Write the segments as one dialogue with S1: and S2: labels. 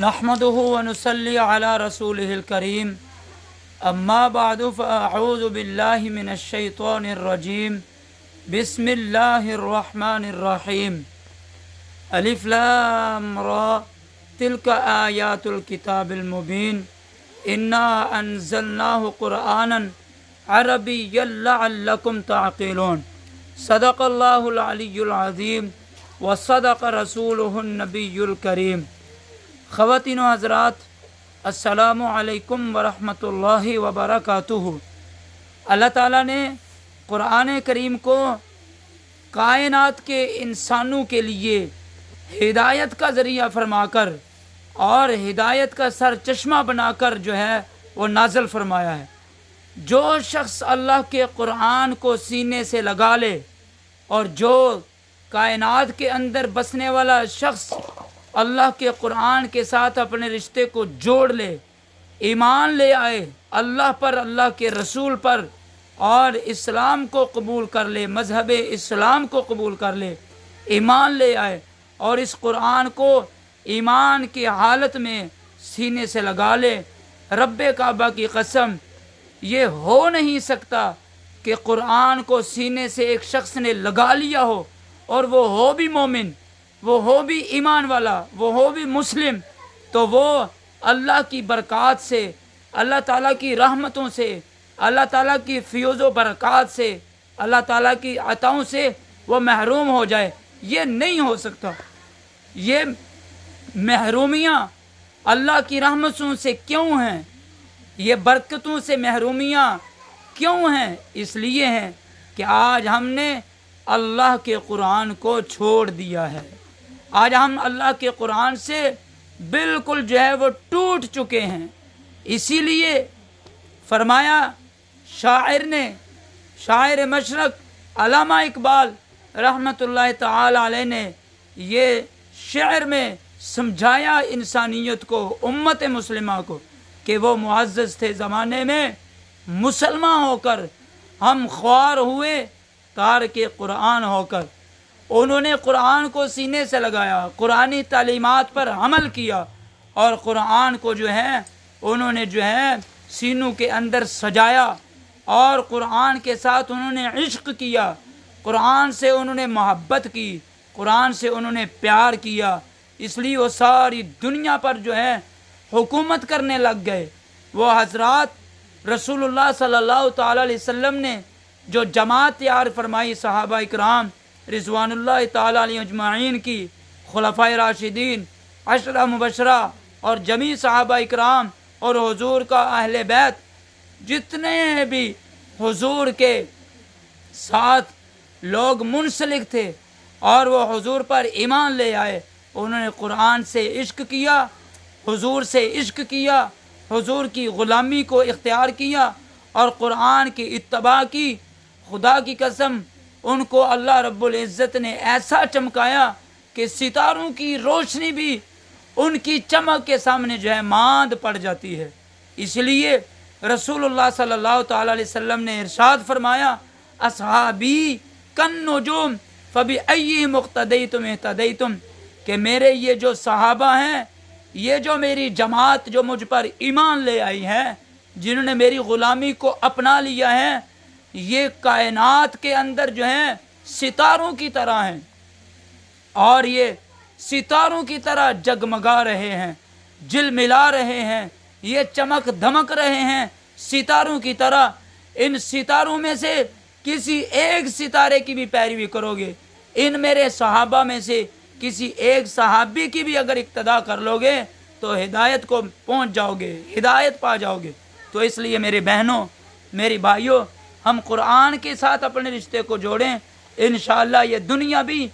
S1: نحمده ونصلي على رسوله الكريم اما بعد فاعوذ بالله من الشيطان الرجيم بسم الله الرحمن الرحيم الف لام را تلك آيات الكتاب المبين انا انزلناه قرآنا عربيا لعلكم تعقلون صدق الله العلي العظيم وصدق رسوله النبي الكريم۔ خواتین و حضرات، السلام علیکم ورحمۃ اللہ وبرکاتہ۔ اللہ تعالیٰ نے قرآن کریم کو کائنات کے انسانوں کے لیے ہدایت کا ذریعہ فرما کر اور ہدایت کا سر چشمہ بنا کر جو ہے وہ نازل فرمایا ہے۔ جو شخص اللہ کے قرآن کو سینے سے لگا لے اور جو کائنات کے اندر بسنے والا شخص اللہ کے قرآن کے ساتھ اپنے رشتے کو جوڑ لے، ایمان لے آئے اللہ پر، اللہ کے رسول پر، اور اسلام کو قبول کر لے، مذہب اسلام کو قبول کر لے، ایمان لے آئے اور اس قرآن کو ایمان کی حالت میں سینے سے لگا لے، رب کعبہ کی قسم یہ ہو نہیں سکتا کہ قرآن کو سینے سے ایک شخص نے لگا لیا ہو اور وہ ہو بھی مومن، وہ ہو بھی ایمان والا، وہ ہو بھی مسلم، تو وہ اللہ کی برکات سے، اللہ تعالیٰ کی رحمتوں سے، اللہ تعالیٰ کی فیوز و برکات سے، اللہ تعالیٰ کی عطاؤں سے وہ محروم ہو جائے۔ یہ نہیں ہو سکتا۔ یہ محرومیاں اللہ کی رحمتوں سے کیوں ہیں؟ یہ برکتوں سے محرومیاں کیوں ہیں؟ اس لیے ہیں کہ آج ہم نے اللہ کے قرآن کو چھوڑ دیا ہے۔ آج ہم اللہ کے قرآن سے بالکل جو ہے وہ ٹوٹ چکے ہیں۔ اسی لیے فرمایا شاعر نے، شاعر مشرق علامہ اقبال رحمۃ اللہ تعالی علیہ نے یہ شعر میں سمجھایا انسانیت کو، امت مسلمہ کو، کہ وہ معزز تھے زمانے میں، مسلمان ہو کر ہم خوار ہوئے تارک قرآن ہو کر۔ انہوں نے قرآن کو سینے سے لگایا، قرآنی تعلیمات پر عمل کیا اور قرآن کو جو ہے انہوں نے جو ہے سینوں کے اندر سجایا اور قرآن کے ساتھ انہوں نے عشق کیا، قرآن سے انہوں نے محبت کی، قرآن سے انہوں نے پیار کیا۔ اس لیے وہ ساری دنیا پر جو ہے حکومت کرنے لگ گئے۔ وہ حضرات رسول اللہ صلی اللہ تعالی علیہ وسلم نے جو جماعت تیار فرمائی صحابہ اکرام رضوان اللہ تعالی علیہ اجمعین کی، خلفائے راشدین، عشرہ مبشرہ اور جمیع صحابہ اکرام اور حضور کا اہل بیت، جتنے بھی حضور کے ساتھ لوگ منسلک تھے اور وہ حضور پر ایمان لے آئے، انہوں نے قرآن سے عشق کیا، حضور سے عشق کیا، حضور کی غلامی کو اختیار کیا اور قرآن کی اتباع کی۔ خدا کی قسم ان کو اللہ رب العزت نے ایسا چمکایا کہ ستاروں کی روشنی بھی ان کی چمک کے سامنے جو ہے ماند پڑ جاتی ہے۔ اس لیے رسول اللہ صلی اللہ تعالی علیہ وسلم نے ارشاد فرمایا، اصحابی کالنجوم فبأیہم اقتدیتم اہتدیتم، کہ میرے یہ جو صحابہ ہیں، یہ جو میری جماعت جو مجھ پر ایمان لے آئی ہے، جنہوں نے میری غلامی کو اپنا لیا ہے، یہ کائنات کے اندر جو ہیں ستاروں کی طرح ہیں اور یہ ستاروں کی طرح جگمگا رہے ہیں، جلملا رہے ہیں، یہ چمک دھمک رہے ہیں ستاروں کی طرح۔ ان ستاروں میں سے کسی ایک ستارے کی بھی پیروی کرو گے، ان میرے صحابہ میں سے کسی ایک صحابی کی بھی اگر اقتدا کر لو گے تو ہدایت کو پہنچ جاؤ گے، ہدایت پا جاؤ گے۔ تو اس لیے میرے بہنوں، میری بھائیوں، ہم قرآن کے ساتھ اپنے رشتے کو جوڑیں، انشاءاللہ یہ دنیا بھی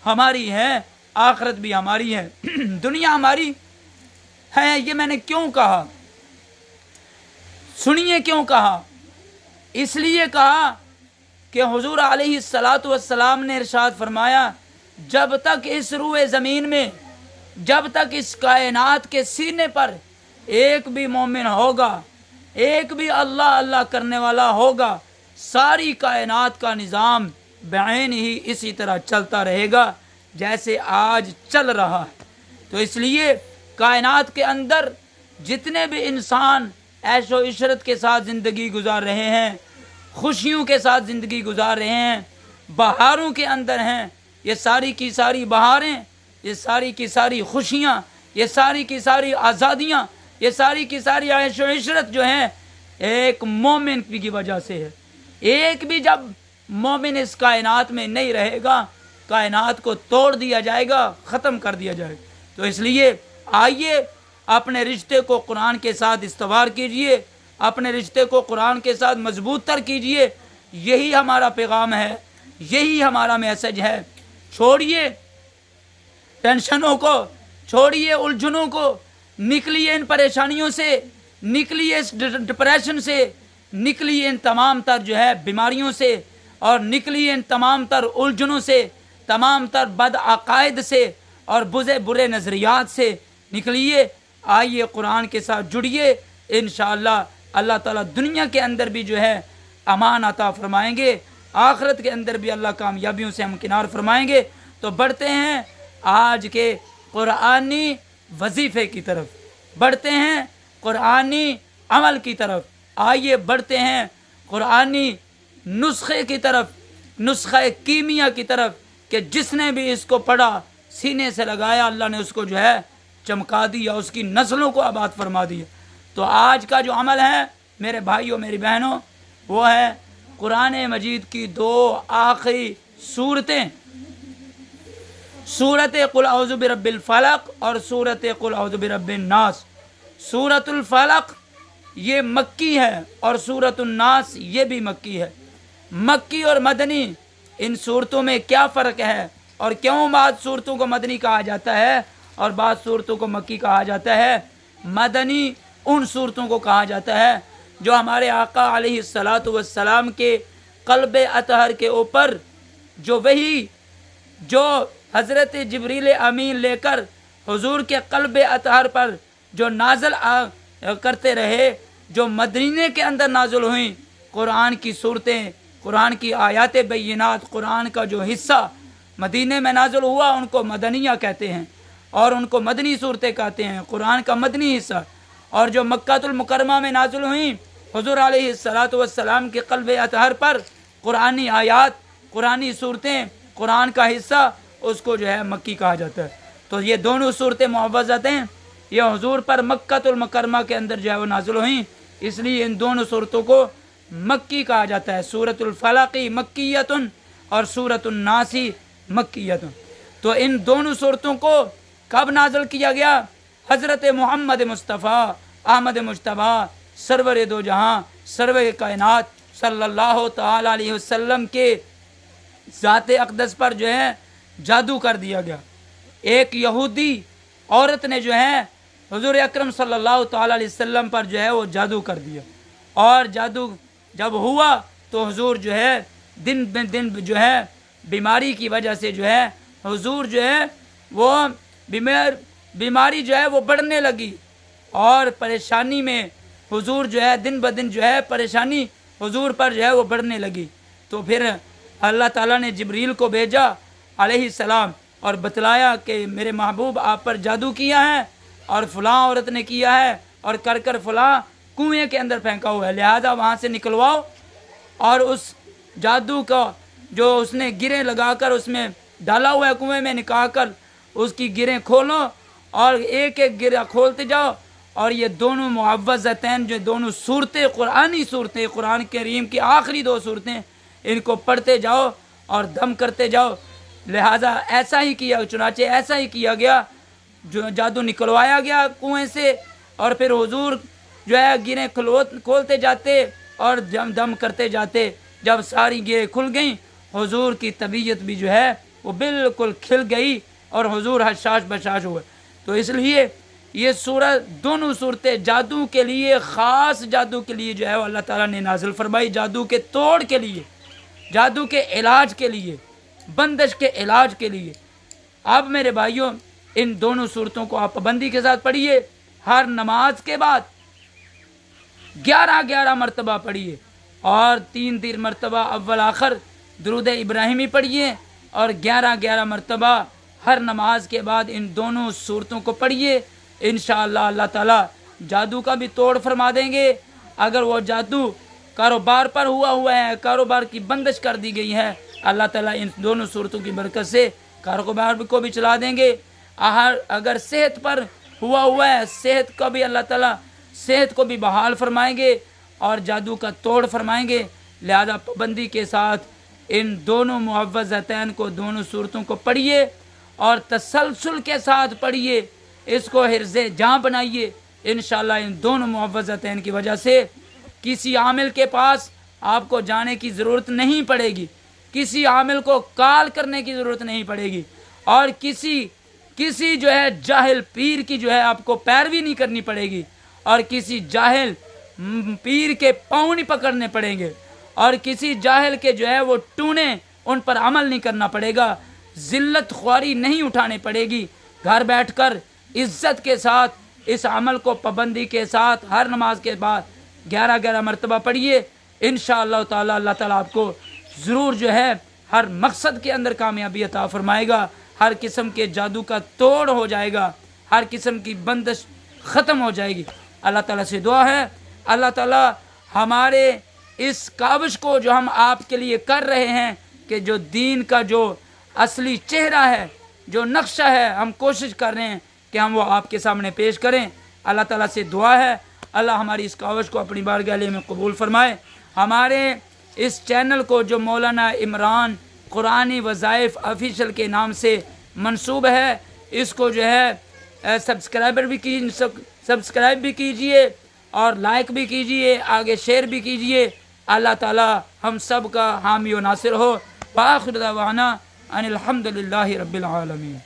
S1: ہماری ہے، آخرت بھی ہماری ہے۔ دنیا ہماری ہے، یہ میں نے کیوں کہا؟ سنیے کیوں کہا۔ اس لیے کہا کہ حضور علیہ الصلاۃ والسلام نے ارشاد فرمایا، جب تک اس روئے زمین میں، جب تک اس کائنات کے سینے پر ایک بھی مومن ہوگا، ایک بھی اللہ اللہ کرنے والا ہوگا، ساری کائنات کا نظام بعین ہی اسی طرح چلتا رہے گا جیسے آج چل رہا ہے۔ تو اس لیے کائنات کے اندر جتنے بھی انسان عیش و عشرت کے ساتھ زندگی گزار رہے ہیں، خوشیوں کے ساتھ زندگی گزار رہے ہیں، بہاروں کے اندر ہیں، یہ ساری کی ساری بہاریں، یہ ساری کی ساری خوشیاں، یہ ساری کی ساری آزادیاں، یہ ساری کی ساری عیش و عشرت جو ہیں ایک مومن کی وجہ سے ہے۔ ایک بھی جب مومن اس کائنات میں نہیں رہے گا، کائنات کو توڑ دیا جائے گا، ختم کر دیا جائے گا۔ تو اس لیے آئیے اپنے رشتے کو قرآن کے ساتھ استوار کیجئے، اپنے رشتے کو قرآن کے ساتھ مضبوط تر کیجئے۔ یہی ہمارا پیغام ہے، یہی ہمارا میسج ہے۔ چھوڑیے ٹینشنوں کو، چھوڑیے الجھنوں کو، نکلیے ان پریشانیوں سے، نکلیے اس ڈپریشن سے، نکلیے ان تمام تر جو ہے بیماریوں سے، اور نکلیے ان تمام تر الجھنوں سے، تمام تر بد عقائد سے اور برے نظریات سے نکلیے۔ آئیے قرآن کے ساتھ جڑیے، انشاءاللہ اللہ تعالیٰ دنیا کے اندر بھی جو ہے امان عطا فرمائیں گے، آخرت کے اندر بھی اللہ کامیابیوں سے ہمکنار فرمائیں گے۔ تو بڑھتے ہیں آج کے قرآنی وظیفے کی طرف، بڑھتے ہیں قرآنی عمل کی طرف، آئیے بڑھتے ہیں قرآنی نسخے کی طرف، نسخہ کیمیا کی طرف، کہ جس نے بھی اس کو پڑھا، سینے سے لگایا، اللہ نے اس کو جو ہے چمکا دیا، اس کی نسلوں کو آباد فرما دیا۔ تو آج کا جو عمل ہے میرے بھائیوں میری بہنوں، وہ ہے قرآن مجید کی 2 آخری سورتیں، سورت قل اعوذ برب الفلق اور سورت قل اعوذ برب الناس۔ سورت الفلق یہ مکی ہے اور سورت الناس یہ بھی مکی ہے۔ مکی اور مدنی، ان صورتوں میں کیا فرق ہے، اور کیوں بعض صورتوں کو مدنی کہا جاتا ہے اور بعض صورتوں کو مکی کہا جاتا ہے؟ مدنی ان صورتوں کو کہا جاتا ہے جو ہمارے آقا علیہ السلام کے قلب اطہر کے اوپر جو وحی، جو حضرت جبریل امین لے کر حضور کے قلب اطہر پر جو نازل کرتے رہے، جو مدینے کے اندر نازل ہوئیں، قرآن کی صورتیں، قرآن کی آیات بینات، قرآن کا جو حصہ مدینے میں نازل ہوا ان کو مدنیہ کہتے ہیں، اور ان کو مدنی صورتیں کہتے ہیں، قرآن کا مدنی حصہ۔ اور جو مکہ المکرمہ میں نازل ہوئیں حضور علیہ السلام کے قلب اطہر پر قرآنی آیات، قرآنی صورتیں، قرآن کا حصہ، اس کو جو ہے مکی کہا جاتا ہے۔ تو یہ دونوں صورتیں معوذتیں یہ حضور پر مکہ المکرمہ کے اندر جو ہے وہ نازل ہوئیں، اس لیے ان دونوں صورتوں کو مکی کہا جاتا ہے۔ سورۃ الفلق مکیۃ اور سورۃ الناس مکیۃ۔ تو ان دونوں صورتوں کو کب نازل کیا گیا؟ حضرت محمد مصطفیٰ احمد مجتبیٰ سرور دو جہاں سرور کائنات صلی اللہ تعالی علیہ وسلم کے ذات اقدس پر جو ہے جادو کر دیا گیا۔ ایک یہودی عورت نے جو ہے حضور اکرم صلی اللہ تعالی علیہ وسلم پر جو ہے وہ جادو کر دیا، اور جادو جب ہوا تو حضور جو ہے دن بہ دن جو ہے بیماری کی وجہ سے جو ہے حضور جو ہے وہ بیماری جو ہے وہ بڑھنے لگی، اور پریشانی میں حضور جو ہے دن بہ دن جو ہے پریشانی حضور پر جو ہے وہ بڑھنے لگی۔ تو پھر اللہ تعالیٰ نے جبریل کو بھیجا علیہ السلام اور بتلایا کہ میرے محبوب آپ پر جادو کیا ہے، اور فلاں عورت نے کیا ہے، اور کر فلاں کنویں کے اندر پھینکا ہوا ہے، لہذا وہاں سے نکلواؤ، اور اس جادو کا جو اس نے گریں لگا کر اس میں ڈالا ہوا ہے کنویں میں نکال کر اس کی گریں کھولو، اور ایک ایک گرہ کھولتے جاؤ، اور یہ دونوں معوذتین جو دونوں صورتیں قرآنی صورتیں، قرآن کریم کی آخری 2 صورتیں، ان کو پڑھتے جاؤ اور دم کرتے جاؤ۔ لہذا ایسا ہی کیا، چنانچہ ایسا ہی کیا گیا، جو جادو نکلوایا گیا کنویں سے، اور پھر حضور جو ہے گریں کھولتے جاتے اور دم کرتے جاتے۔ جب ساری گریں کھل گئیں حضور کی طبیعت بھی جو ہے وہ بالکل کھل گئی، اور حضور حشاش بشاش ہوئے۔ تو اس لیے یہ سورت، دونوں صورتیں جادو کے لیے، خاص جادو کے لیے جو ہے وہ اللہ تعالیٰ نے نازل فرمائی، جادو کے توڑ کے لیے، جادو کے علاج کے لیے، بندش کے علاج کے لیے۔ اب میرے بھائیوں ان دونوں صورتوں کو آپ پابندی کے ساتھ پڑھیے، ہر نماز کے بعد 11 مرتبہ پڑھیے، اور 3 مرتبہ اول آخر درود ابراہیمی پڑھیے، اور 11 مرتبہ ہر نماز کے بعد ان دونوں صورتوں کو پڑھیے۔ انشاءاللہ اللہ تعالیٰ جادو کا بھی توڑ فرما دیں گے۔ اگر وہ جادو کاروبار پر ہوا ہے، کاروبار کی بندش کر دی گئی ہے، اللہ تعالیٰ ان دونوں صورتوں کی برکت سے کاروبار کو بھی چلا دیں گے۔ اگر صحت پر ہوا ہے، صحت کا بھی اللہ تعالیٰ صحت کو بھی بحال فرمائیں گے اور جادو کا توڑ فرمائیں گے۔ لہذا پابندی کے ساتھ ان دونوں معوذتین کو، دونوں صورتوں کو پڑھیے اور تسلسل کے ساتھ پڑھیے، اس کو حرز جاں بنائیے۔ انشاءاللہ ان دونوں معوذتین کی وجہ سے کسی عامل کے پاس آپ کو جانے کی ضرورت نہیں پڑے گی، کسی عامل کو کال کرنے کی ضرورت نہیں پڑے گی، اور کسی جو ہے جاہل پیر کی جو ہے آپ کو پیروی نہیں کرنی پڑے گی، اور کسی جاہل پیر کے پاؤں نہیں پکڑنے پڑیں گے، اور کسی جاہل کے جو ہے وہ ٹونے ان پر عمل نہیں کرنا پڑے گا، ذلت خواری نہیں اٹھانی پڑے گی۔ گھر بیٹھ کر عزت کے ساتھ اس عمل کو پابندی کے ساتھ ہر نماز کے بعد 11 مرتبہ پڑھیے۔ انشاءاللہ تعالی اللہ تعالیٰ آپ کو ضرور جو ہے ہر مقصد کے اندر کامیابی عطا فرمائے گا، ہر قسم کے جادو کا توڑ ہو جائے گا، ہر قسم کی بندش ختم ہو جائے گی۔ اللہ تعالیٰ سے دعا ہے اللہ تعالیٰ ہمارے اس کاوش کو جو ہم آپ کے لیے کر رہے ہیں کہ جو دین کا جو اصلی چہرہ ہے، جو نقشہ ہے، ہم کوشش کر رہے ہیں کہ ہم وہ آپ کے سامنے پیش کریں۔ اللہ تعالیٰ سے دعا ہے اللہ ہماری اس کاوش کو اپنی بارگاہ میں قبول فرمائے۔ ہمارے اس چینل کو جو مولانا عمران قرآنی وظائف آفیشیل کے نام سے منسوب ہے، اس کو جو ہے سبسکرائب بھی کیجئے اور لائک بھی کیجئے، آگے شیئر بھی کیجئے۔ اللہ تعالیٰ ہم سب کا حامی و ناصر ہو۔ وآخر دعوانا ان الحمدللہ رب العالمین۔